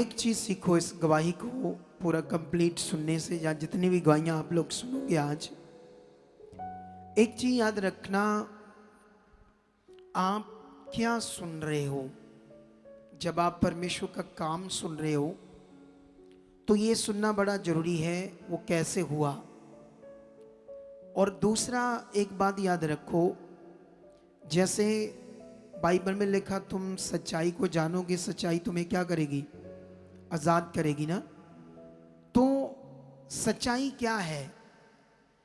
एक चीज़ सीखो इस गवाही को पूरा कंप्लीट सुनने से, या जितनी भी गवाहियाँ आप लोग सुनोगे आज, एक चीज़ याद रखना, आप क्या सुन रहे हो। जब आप परमेश्वर का काम सुन रहे हो तो ये सुनना बड़ा जरूरी है वो कैसे हुआ। और दूसरा एक बात याद रखो, जैसे बाइबल में लिखा तुम सच्चाई को जानोगे, सच्चाई तुम्हें क्या करेगी, आज़ाद करेगी ना। तो सच्चाई क्या है?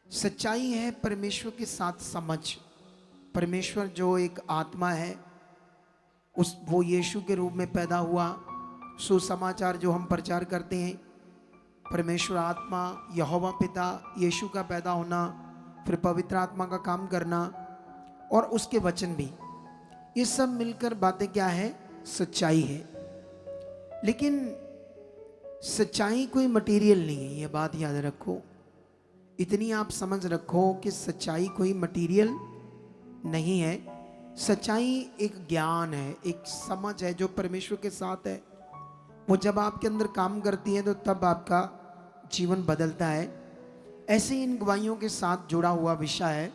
सच्चाई है परमेश्वर के साथ समझ। परमेश्वर जो एक आत्मा है, वो यीशु के रूप में पैदा हुआ। सुसमाचार जो हम प्रचार करते हैं, परमेश्वर आत्मा, यहोवा पिता, यीशु का पैदा होना, फिर पवित्र आत्मा का काम करना और उसके वचन भी, ये सब मिलकर बातें क्या है, सच्चाई है। लेकिन सच्चाई कोई मटेरियल नहीं है, ये बात याद रखो। इतनी आप समझ रखो कि सच्चाई कोई मटेरियल नहीं है। सच्चाई एक ज्ञान है, एक समझ है जो परमेश्वर के साथ है। वो जब आपके अंदर काम करती है तो तब आपका जीवन बदलता है। ऐसे इन गवाहियों के साथ जुड़ा हुआ विषय है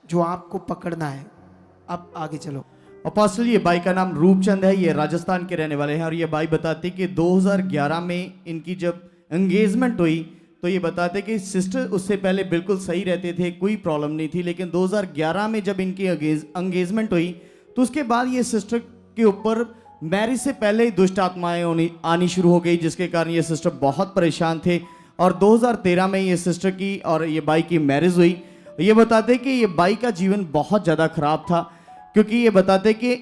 जो आपको पकड़ना है। अब आगे चलो। अपोस्टल, ये भाई का नाम रूपचंद है, ये राजस्थान के रहने वाले हैं। और ये भाई बताते कि 2011 में इनकी जब एंगेजमेंट हुई तो ये बताते कि सिस्टर उससे पहले बिल्कुल सही रहते थे, कोई प्रॉब्लम नहीं थी। लेकिन 2011 में जब इनकी एंगेजमेंट हुई तो उसके बाद ये सिस्टर के ऊपर मैरिज से पहले ही दुष्ट आत्माएं आनी शुरू हो गई, जिसके कारण ये सिस्टर बहुत परेशान थे। और 2013 में ये सिस्टर की और ये भाई की मैरिज हुई। ये बताते कि ये भाई का जीवन बहुत ज़्यादा खराब था, क्योंकि ये बताते कि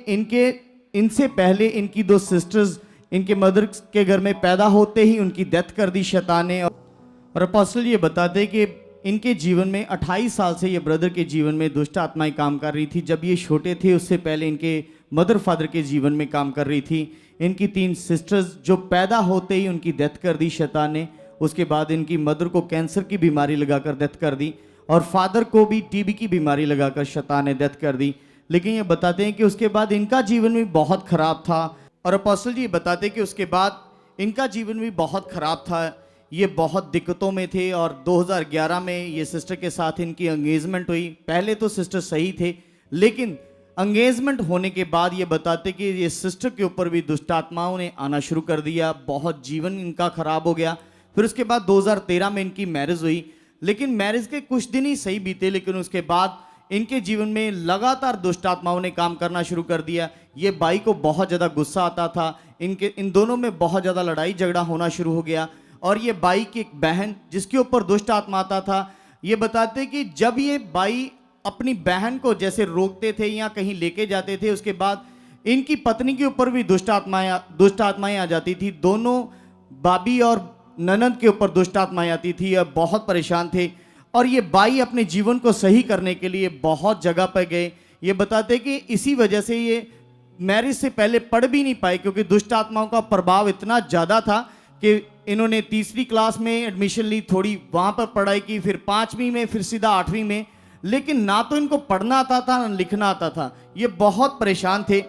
इनसे पहले इनकी दो सिस्टर्स इनके मदर के घर में पैदा होते ही उनकी डेथ कर दी शैतान ने। और अपोस्टल ये बताते कि इनके जीवन में 28 साल से ये ब्रदर के जीवन में दुष्ट आत्माएं काम कर रही थी। जब ये छोटे थे उससे पहले इनके मदर फादर के जीवन में काम कर रही थी। इनकी 3 सिस्टर्स जो पैदा होते ही उनकी डेथ कर दी शैतान ने। उसके बाद इनकी मदर को कैंसर की बीमारी लगाकर डेथ कर दी और फादर को भी टीबी की बीमारी लगाकर शैतान ने डेथ कर दी। लेकिन ये बताते हैं कि उसके बाद इनका जीवन भी बहुत खराब था। और अपोस्टल जी बताते हैं कि उसके बाद इनका जीवन भी बहुत खराब था, ये बहुत दिक्कतों में थे। और 2011 में ये सिस्टर के साथ इनकी एंगेजमेंट हुई। पहले तो सिस्टर सही थे, लेकिन एंगेजमेंट होने के बाद ये बताते कि ये सिस्टर के ऊपर भी दुष्ट आत्माओं ने आना शुरू कर दिया, बहुत जीवन इनका खराब हो गया। फिर उसके बाद 2013 में इनकी मैरिज हुई। लेकिन मैरिज के कुछ दिन ही सही बीते, लेकिन उसके बाद इनके जीवन में लगातार दुष्ट आत्माओं ने काम करना शुरू कर दिया। ये भाई को बहुत ज़्यादा गुस्सा आता था, इन दोनों में बहुत ज़्यादा लड़ाई झगड़ा होना शुरू हो गया। और ये भाई की एक बहन जिसके ऊपर दुष्ट आत्मा आता था, ये बताते कि जब ये भाई अपनी बहन को जैसे रोकते थे या कहीं लेके जाते थे, उसके बाद इनकी पत्नी के ऊपर भी दुष्ट आत्माएं आ जाती थी। दोनों भाभी और ननद के ऊपर दुष्ट आत्माएं आती थी। अब बहुत परेशान थे और ये भाई अपने जीवन को सही करने के लिए बहुत जगह पर गए। ये बताते कि इसी वजह से ये मैरिज से पहले पढ़ भी नहीं पाए, क्योंकि दुष्ट आत्माओं का प्रभाव इतना ज़्यादा था कि इन्होंने 3री क्लास में एडमिशन ली, थोड़ी वहाँ पर पढ़ाई की, फिर 5वीं में, फिर सीधा 8वीं में। लेकिन ना तो इनको पढ़ना आता था ना लिखना आता था, ये बहुत परेशान थे।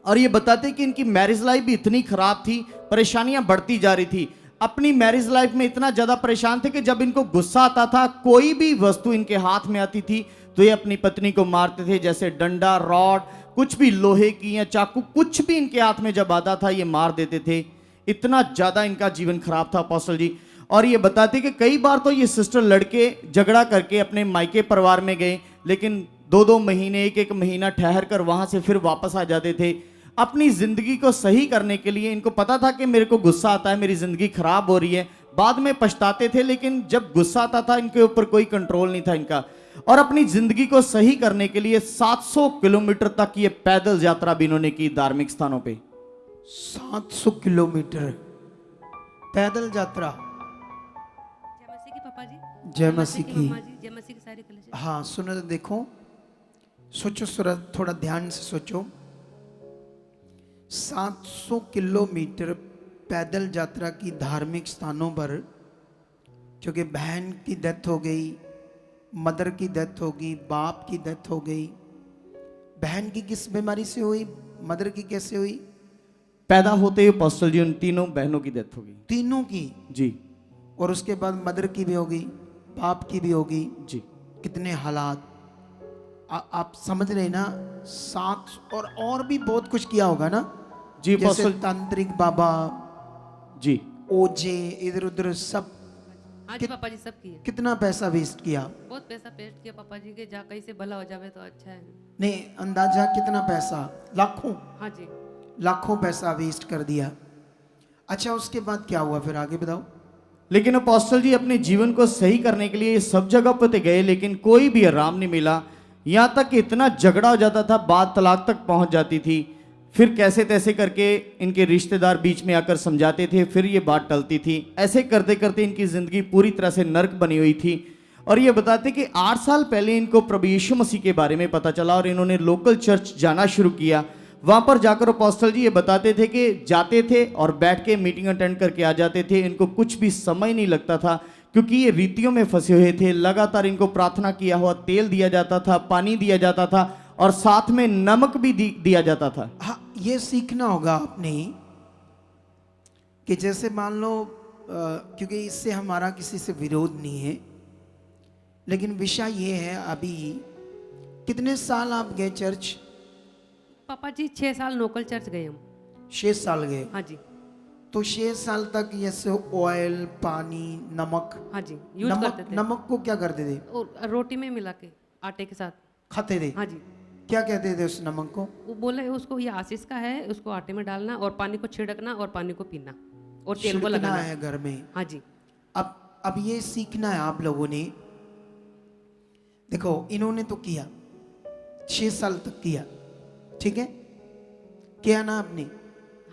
और ये बताते कि इनकी मैरिज लाइफ भी इतनी ख़राब थी, परेशानियाँ बढ़ती जा रही थी। अपनी मैरिज लाइफ में इतना ज़्यादा परेशान थे कि जब इनको गुस्सा आता था, कोई भी वस्तु इनके हाथ में आती थी तो ये अपनी पत्नी को मारते थे। जैसे डंडा, रॉड, कुछ भी लोहे की या चाकू, कुछ भी इनके हाथ में जब आता था ये मार देते थे। इतना ज़्यादा इनका जीवन खराब था अपोस्टल जी। और ये बताते कि कई बार तो ये सिस्टर लड़के झगड़ा करके अपने मायके परिवार में गए, लेकिन 2-2 महीने, 1-1 महीना ठहर कर वहाँ से फिर वापस आ जाते थे। अपनी ज़िंदगी को सही करने के लिए इनको पता था कि मेरे को गुस्सा आता है, मेरी ज़िंदगी खराब हो रही है। बाद में पछताते थे, लेकिन जब गुस्सा आता था इनके ऊपर कोई कंट्रोल नहीं था इनका। और अपनी ज़िंदगी को सही करने के लिए 700 किलोमीटर तक ये पैदल यात्रा भी इन्होंने की धार्मिक स्थानों पे। 700 किलोमीटर पैदल यात्रा। जय मसीह की पापा जी, जय मसीह की। मम्मा जी, जय मसीह की सारे कलेजे। हाँ सुनो तो देखो, सोचो थोड़ा ध्यान से सोचो। 700 किलोमीटर पैदल यात्रा की धार्मिक स्थानों पर, क्योंकि बहन की डेथ हो गई, मदर की डेथ हो गई, बाप की डेथ हो गई। बहन की किस बीमारी से हुई, मदर की कैसे हुई? पैदा होते ही अपोस्टल जी उन तीनों बहनों की डेथ होगी। तीनों की, जी और उसके बाद मदर की भी होगी, बाप की भी होगी। जी कितने हालात आप समझ रहे ना। साथ और भी बहुत कुछ किया होगा ना, जी जैसे अपोस्टल तांत्रिक बाबा, जी ओजे, इधर उधर सब। हाँ जी पापा जी सब किए, कितना पैसा वेस्ट किया। बहुत पैसा पेस्ट किया पापा जी के, जा कहीं से भला हो जावे तो अच्छा है। नहीं, अंदाजा कितना पैसा, लाखों हाँ जी लाखों पैसा वेस्ट कर दिया। अच्छा, उसके बाद क्या हुआ फिर, आगे बताओ। लेकिन अपोस्टल जी अपने जीवन को सही करने के लिए सब जगह पर गए, लेकिन कोई भी आराम नहीं मिला। यहाँ तक कि इतना झगड़ा हो जाता था, बात तलाक तक पहुंच जाती थी। फिर कैसे तैसे करके इनके रिश्तेदार बीच में आकर समझाते थे, फिर ये बात टलती थी। ऐसे करते करते इनकी जिंदगी पूरी तरह से नर्क बनी हुई थी। और ये बताते कि 8 साल पहले इनको प्रभु यीशु मसीह के बारे में पता चला और इन्होंने लोकल चर्च जाना शुरू किया। वहां पर जाकर अपोस्टल जी ये बताते थे कि जाते थे और बैठ के मीटिंग अटेंड करके आ जाते थे। इनको कुछ भी समय नहीं लगता था, क्योंकि ये रीतियों में फंसे हुए थे। लगातार इनको प्रार्थना किया हुआ तेल दिया जाता था, पानी दिया जाता था और साथ में नमक भी दिया जाता था। हाँ, ये सीखना होगा आपने कि जैसे मान लो क्योंकि इससे हमारा किसी से विरोध नहीं है, लेकिन विषय ये है, अभी कितने साल आप गए चर्च? पापा जी 6 साल लोकल चर्च गए हम। 6 साल गए। हाँ जी तो 6 साल तक ये ऑयल, पानी, नमक, हाँ जी यूज करते थे। नमक को क्या करते थे? और रोटी में मिला के आटे के साथ खाते थे। हाँ जी। क्या कहते थे उस नमक को? वो बोले उसको ये आशीष का है, उसको आटे में डालना और पानी को छिड़कना और पानी को पीना और तेल को छिड़कना लगाना है घर में। हाँ जी अब ये सीखना है आप लोगों ने। देखो, इन्होंने तो किया, 6 साल तक किया, ठीक है, किया ना आपने?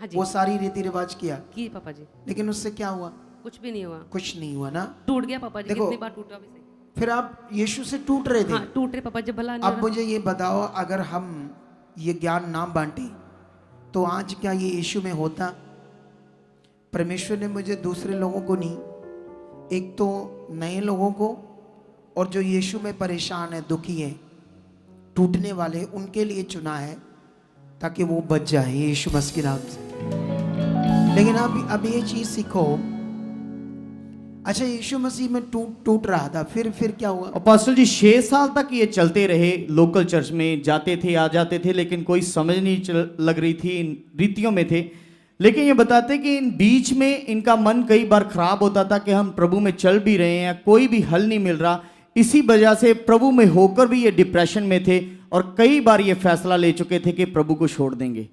हाँ जी वो सारी रीति रिवाज किया, की पापा जी, लेकिन उससे क्या हुआ? कुछ भी नहीं हुआ, कुछ नहीं हुआ ना। टूट गया पापा जी। देखो, कितनी बार टूटा वैसे। फिर आप यीशु से टूट रहे थे। हाँ टूट रहे पापा जी, भला नहीं हो अब रहा। मुझे ये बताओ, अगर हम ये ज्ञान ना बांटे तो आज क्या ये यीशु में होता? परमेश्वर ने मुझे दूसरे लोगों को नहीं, एक तो नए लोगों को और जो यीशु में परेशान है, दुखी है, टूटने वाले, उनके लिए चुना है ताकि वो बच जाए यीशु मसीह के नाम से। लेकिन अब ये चीज सीखो। अच्छा, यीशु मसीह में टूट रहा था, फिर क्या हुआ? अपोस्टल जी 6 साल तक ये चलते रहे, लोकल चर्च में जाते थे, आ जाते थे, लेकिन कोई समझ नहीं लग रही थी, इन रीतियों में थे। लेकिन ये बताते कि इन बीच में इनका मन कई बार खराब होता था कि हम प्रभु में चल भी रहे हैं, कोई भी हल नहीं मिल रहा। इसी वजह से प्रभु में होकर भी ये डिप्रेशन में थे और कई बार ये फैसला ले चुके थे कि प्रभु को छोड़ देंगे।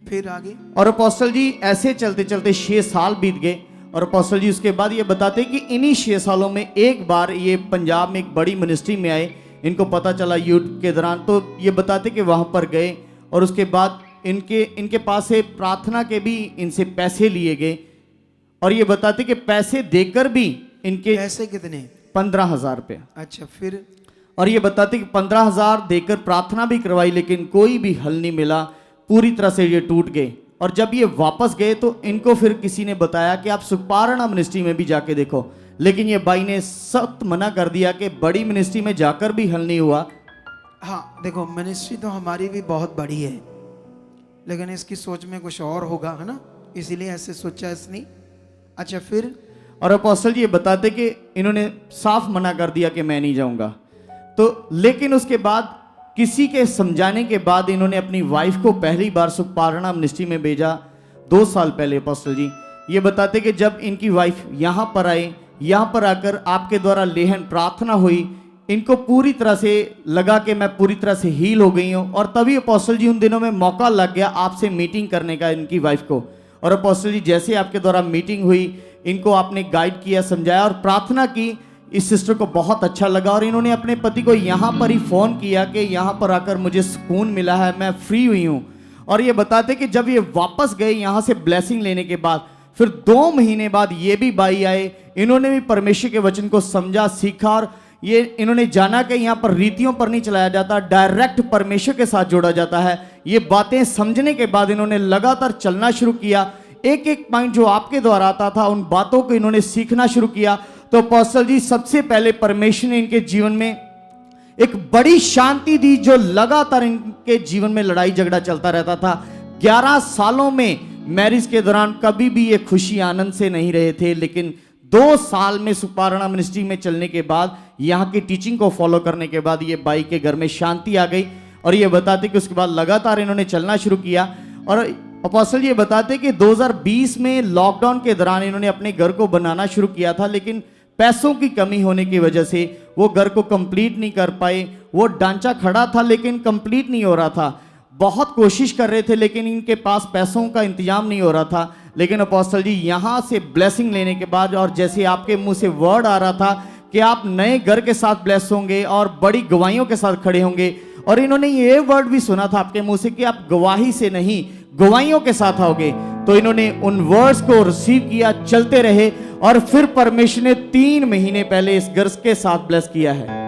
फिर आगे? और अपोस्टल जी ऐसे चलते चलते 6 साल बीत गए। और अपोस्टल जी उसके बाद ये बताते कि इन्हीं 6 सालों में एक बार ये पंजाब में एक बड़ी मिनिस्ट्री में आए। इनको पता चला यूट्यूब के दौरान, तो ये बताते कि वहाँ पर गए और उसके बाद इनके पास से प्रार्थना के भी इनसे पैसे लिए गए। और ये बताते कि पैसे देकर भी इनके पैसे कितने? 15,000 रुपये। अच्छा, फिर? और ये बताते कि 15,000 देकर प्रार्थना भी करवाई, लेकिन कोई भी हल नहीं मिला, पूरी तरह से ये टूट गए। और जब ये वापस गए तो इनको फिर किसी ने बताया कि आप सुखपारणा मिनिस्ट्री में भी जाके देखो, लेकिन ये भाई ने सख्त मना कर दिया कि बड़ी मिनिस्ट्री में जाकर भी हल नहीं हुआ। हाँ देखो, मिनिस्ट्री तो हमारी भी बहुत बड़ी है, लेकिन इसकी सोच में कुछ और होगा, है ना, इसीलिए ऐसे सोचा इसने। अच्छा, फिर? और अपोस्टल जी ये बताते कि इन्होंने साफ मना कर दिया कि मैं नहीं जाऊंगा। तो लेकिन उसके बाद किसी के समझाने के बाद इन्होंने अपनी वाइफ को पहली बार सुखपारणा मिनिस्ट्री में भेजा 2 साल पहले। अपोस्टल जी ये बताते कि जब इनकी वाइफ यहाँ पर आए, यहाँ पर आकर आपके द्वारा लेहन प्रार्थना हुई, इनको पूरी तरह से लगा कि मैं पूरी तरह से हील हो गई हूँ। और तभी अपोस्टल जी उन दिनों में मौका लग गया आपसे मीटिंग करने का इनकी वाइफ को। और अपोस्टल जी जैसे आपके द्वारा मीटिंग हुई, इनको आपने गाइड किया, समझाया और प्रार्थना की। इस सिस्टर को बहुत अच्छा लगा और इन्होंने अपने पति को यहाँ पर ही फ़ोन किया कि यहाँ पर आकर मुझे सुकून मिला है, मैं फ्री हुई हूँ। और ये बताते कि जब ये वापस गए यहाँ से ब्लेसिंग लेने के बाद, फिर 2 महीने बाद ये भी भाई आए, इन्होंने भी परमेश्वर के वचन को समझा, सीखा और ये इन्होंने जाना कि यहाँ पर रीतियों पर नहीं चलाया जाता, डायरेक्ट परमेश्वर के साथ जोड़ा जाता है। ये बातें समझने के बाद इन्होंने लगातार चलना शुरू किया। एक एक पॉइंट जो आपके द्वारा आता था, उन बातों को इन्होंने सीखना शुरू किया। तो अपोस्टल जी सबसे पहले परमेश्वर ने इनके जीवन में एक बड़ी शांति दी, जो लगातार इनके जीवन में लड़ाई झगड़ा चलता रहता था। 11 सालों में मैरिज के दौरान कभी भी ये खुशी आनंद से नहीं रहे थे, लेकिन 2 साल में सुपारणा मिनिस्ट्री में चलने के बाद, यहाँ की टीचिंग को फॉलो करने के बाद ये बाई के घर में शांति आ गई। और ये बताते कि उसके बाद लगातार इन्होंने चलना शुरू किया। और अपोस्टल ये बताते कि 2020 में लॉकडाउन के दौरान इन्होंने अपने घर को बनाना शुरू किया था, लेकिन पैसों की कमी होने की वजह से वो घर को कंप्लीट नहीं कर पाए। वो ढांचा खड़ा था लेकिन कंप्लीट नहीं हो रहा था। बहुत कोशिश कर रहे थे लेकिन इनके पास पैसों का इंतजाम नहीं हो रहा था। लेकिन अपोस्टल जी यहाँ से ब्लेसिंग लेने के बाद, और जैसे आपके मुंह से वर्ड आ रहा था कि आप नए घर के साथ ब्लेस होंगे और बड़ी गवाहियों के साथ खड़े होंगे, और इन्होंने ये वर्ड भी सुना था आपके मुंह से कि आप गवाही से नहीं गवाहियों के साथ आओगे, तो इन्होंने उन वर्ड्स को रिसीव किया, चलते रहे, और फिर परमेश्वर ने 3 महीने पहले इस घर के साथ ब्लेस किया है।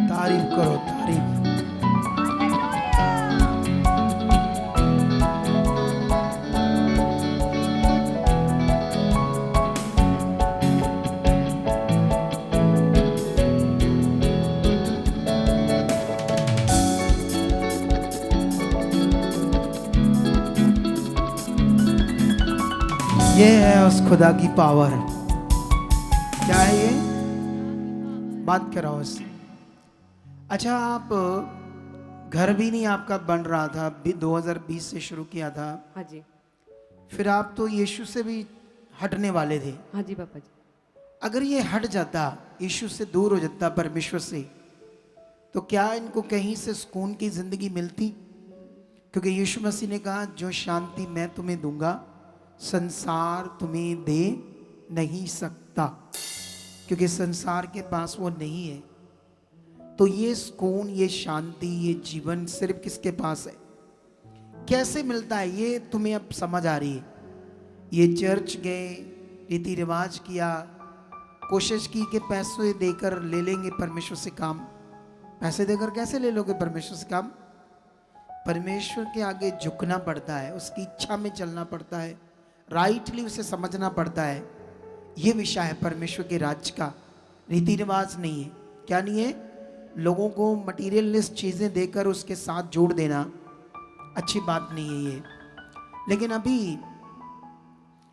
तारीफ करो, तारीफ। ये है उस खुदा की पावर। क्या है ये? बात कराओ उससे। अच्छा, आप घर भी नहीं आपका बन रहा था, 2020 से शुरू किया था, हाँ जी, फिर आप तो यीशु से भी हटने वाले थे। हाँ जी पापा जी। अगर ये हट जाता, यीशु से दूर हो जाता, परमेश्वर से, तो क्या इनको कहीं से सुकून की जिंदगी मिलती? क्योंकि यीशु मसीह ने कहा, जो शांति मैं तुम्हें दूंगा संसार तुम्हें दे नहीं सकता, क्योंकि संसार के पास वो नहीं है। तो ये सुकून, ये शांति, ये जीवन सिर्फ किसके पास है? कैसे मिलता है ये तुम्हें अब समझ आ रही है। ये चर्च गए, रीति रिवाज किया, कोशिश की कि पैसे देकर ले लेंगे परमेश्वर से काम। पैसे देकर कैसे ले लोगे परमेश्वर से काम? परमेश्वर के आगे झुकना पड़ता है, उसकी इच्छा में चलना पड़ता है, राइटली उसे समझना पड़ता है। ये विषय है परमेश्वर के राज्य का, रीति रिवाज नहीं है। क्या नहीं है? लोगों को मटीरियलिस्ट चीज़ें देकर उसके साथ जोड़ देना अच्छी बात नहीं है ये। लेकिन अभी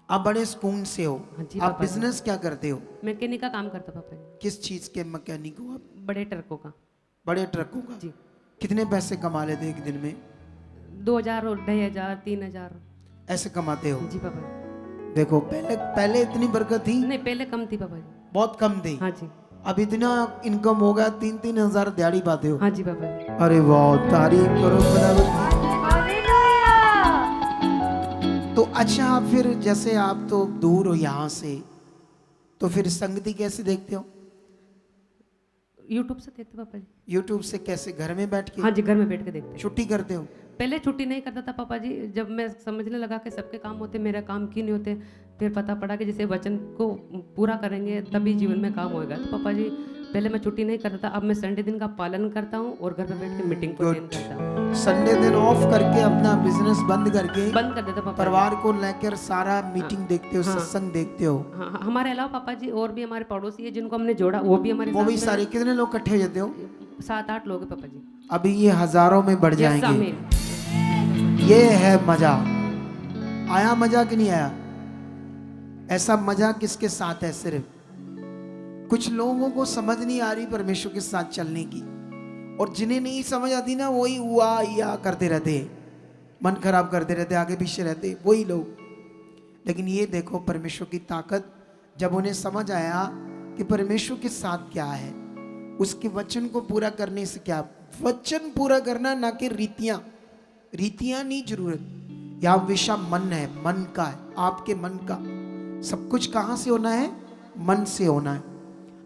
आप बड़े सुकून से हो। हाँ जी आप पापा जी। बिजनेस क्या करते हो? मैकेनिक का काम करता पापा जी, किस चीज़ के मैकेनिक हो आप? बड़े ट्रकों का। बड़े ट्रकों का। जी, कितने पैसे कमा लेते एक दिन में? 2000 और 2500 3000। ऐसे कमाते हो? जी पापा जी। देखो, पहले इतनी बरकत थी? नहीं, पहले कम थी पापा जी। बहुत कम थी। हाँ जी, अब इतना इनकम हो गया, 3-3 हजार दिहाड़ी पाते हो? हाँ जी पापा जी। अरे वाह, तारीफ करो खुदावंद की। तो अच्छा, आप फिर जैसे आप तो दूर हो यहाँ से, तो फिर संगति कैसे देखते हो? यूट्यूब से देखते पापा जी। यूट्यूब से कैसे? घर में बैठ के? हाँ जी, घर में बैठ के देखते। छुट्टी करते हो? पहले छुट्टी नहीं करता था पापा जी। जब मैं समझने लगा कि सबके काम होते, मेरा काम क्यों नहीं होते, फिर पता पड़ा कि जैसे वचन को पूरा करेंगे तभी जीवन में काम होएगा। तो पापा जी पहले मैं छुट्टी नहीं करता था, अब मैं संडे दिन का पालन करता हूँ और घर पे बैठ के मीटिंग को अटेंड करता हूँ। संडे दिन ऑफ करके अपना बिजनेस बंद करके बंद कर देता पापा। परिवार को लेकर सारा मीटिंग देखते हो, हाँ। सत्संग देखते हो? हाँ, हमारे अलावा पापा जी और भी हमारे पड़ोसी है जिनको हमने जोड़ा, वो भी हमारे वो भी साथ सारे कितने लोग इकट्ठे हो जाते हो? में 7-8 लोग हैं पापा जी। अभी ये हजारों में बढ़ Yes, जाएंगे। आमीन। ये है मजा। आया मजा कि नहीं आया? ऐसा मजा किसके साथ है? सिर्फ कुछ लोगों को समझ नहीं आ रही परमेश्वर के साथ चलने की, और जिन्हें नहीं समझ आती ना, वही हुआ या करते रहते, मन खराब करते रहते, आगे पीछे रहते वही लोग। लेकिन ये देखो परमेश्वर की ताकत, जब उन्हें समझ आया कि परमेश्वर के साथ क्या है, उसके वचन को पूरा करने से क्या, वचन पूरा करना, ना कि रीतियां नहीं जरूरत। या विषय मन है, मन का है, आपके मन का। सब कुछ कहाँ से होना है? मन से होना है।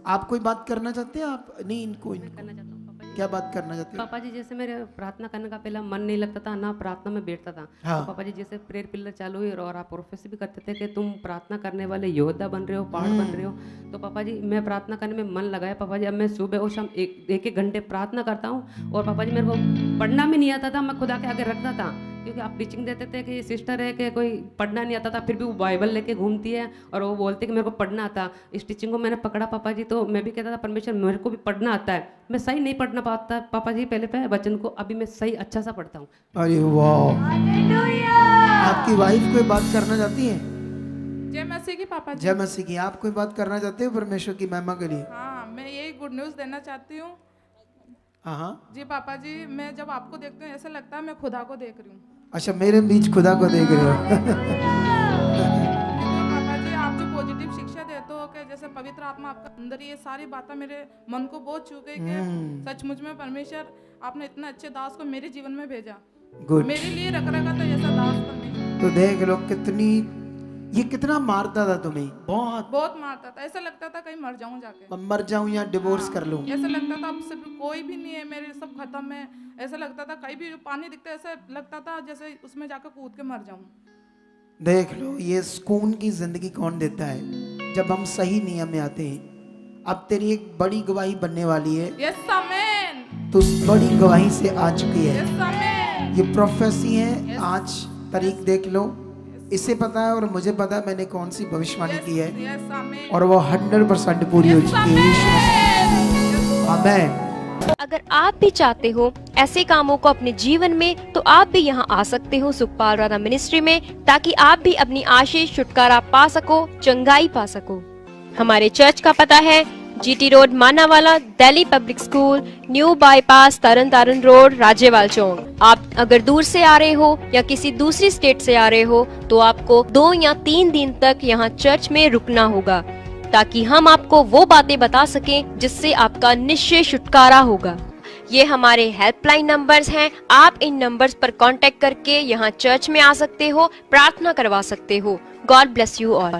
आप कोई बात करना चाहते हैं? आप नहीं, इनको करना चाहता हूँ पापा जी। क्या बात करना चाहते हैं? पापा जी जैसे मेरे प्रार्थना करने का पहला मन नहीं लगता था, ना प्रार्थना में बैठता था। हाँ। तो पापा जी जैसे प्रेयर पिलर चालू हुई और आप प्रोफेसी भी करते थे कि तुम प्रार्थना करने वाले योद्धा बन रहे हो, पहाड़ बन रहे हो। तो पापा जी मैं प्रार्थना करने में मन लगाया पापा जी। अब मैं सुबह और शाम एक घंटे प्रार्थना करता हूँ। और पापा जी मेरे को पढ़ना भी नहीं आता था, मैं खुदा के आगे रखता था क्योंकि आप टीचिंग देते थे कि सिस्टर है कि कोई पढ़ना नहीं आता था, फिर भी वो बाइबल लेके घूमती है और वो बोलते कि मेरे को पढ़ना आता। इस टीचिंग को मैंने पकड़ा पापा जी, तो मैं भी कहता था परमेश्वर मेरे को भी पढ़ना आता है। मैं सही नहीं पढ़ना पाता पापा जी पहले पे वचन को, अभी मैं सही अच्छा सा पढ़ता हूँ। अरे वाह, आपकी वाइफ कोई बात करना चाहती है? जय मसीह की पापा जी। जय मसीह की। आप कोई बात करना चाहते हो परमेश्वर की महिमा के लिए? हाँ, मैं यही गुड न्यूज़ देना चाहती हूँ। हाँ। जी पापा जी, मैं जब आपको देखती हूँ ऐसा लगता है मैं खुदा को देख रही हूँ। अच्छा, मेरे बीच खुदा को देख रहे हो। पापा जी, आप जो पॉजिटिव शिक्षा देते हो कि जैसे पवित्र आत्मा आपका अंदर, ये सारी बातें मेरे मन को बहुत छू गई कि सचमुच में परमेश्वर आपने इतना अच्छे दास को मेरे जीवन में भेजा। गुड। मेरे लिए रख रखा था जैसा दास परमेश्वर। तो देख लो कितनी, ये कितना मारता था तुम्हें, बहुत बहुत मारता था, ऐसा लगता था कहीं मर जाऊं जाके, मैं मर जाऊं या डिवोर्स कर लूं। ऐसा लगता था अब सिर्फ कोई भी नहीं है, मेरे सब खत्म है। ऐसा लगता था कहीं भी पानी दिखता है ऐसा लगता था जैसे उसमें जाकर कूद के मर जाऊं। देख लो, ये सुकून की जिंदगी कौन देता है जब हम सही नियम में आते हैं। अब तेरी एक बड़ी गवाही बनने वाली है। यस आमीन। तो उस बड़ी गवाही से आ चुकी है। यस आमीन। ये प्रोफेसी है। आज तारीख देख लो, इसे पता है और मुझे पता है मैंने कौन सी भविष्यवाणी की है, यस आमीन। और वो 100% पूरी हो चुकी है। आमीन। अगर आप भी चाहते हो ऐसे कामों को अपने जीवन में, तो आप भी यहाँ आ सकते हो सुखपाल राणा मिनिस्ट्री में, ताकि आप भी अपनी आशीष छुटकारा पा सको, चंगाई पा सको। हमारे चर्च का पता है GT road Manawala, Delhi public school, new bypass, Tarn Taran road, Rajyawal Chowk. आप अगर दूर से आ रहे हो या किसी दूसरी स्टेट से आ रहे हो तो आपको 2 या 3 दिन तक यहाँ चर्च में रुकना होगा, ताकि हम आपको वो बातें बता सकें जिससे आपका निश्चय छुटकारा होगा। ये हमारे हेल्पलाइन नंबर्स हैं। आप इन नंबर्स पर कांटेक्ट करके यहाँ चर्च में आ सकते हो, प्रार्थना करवा सकते हो। God bless you all.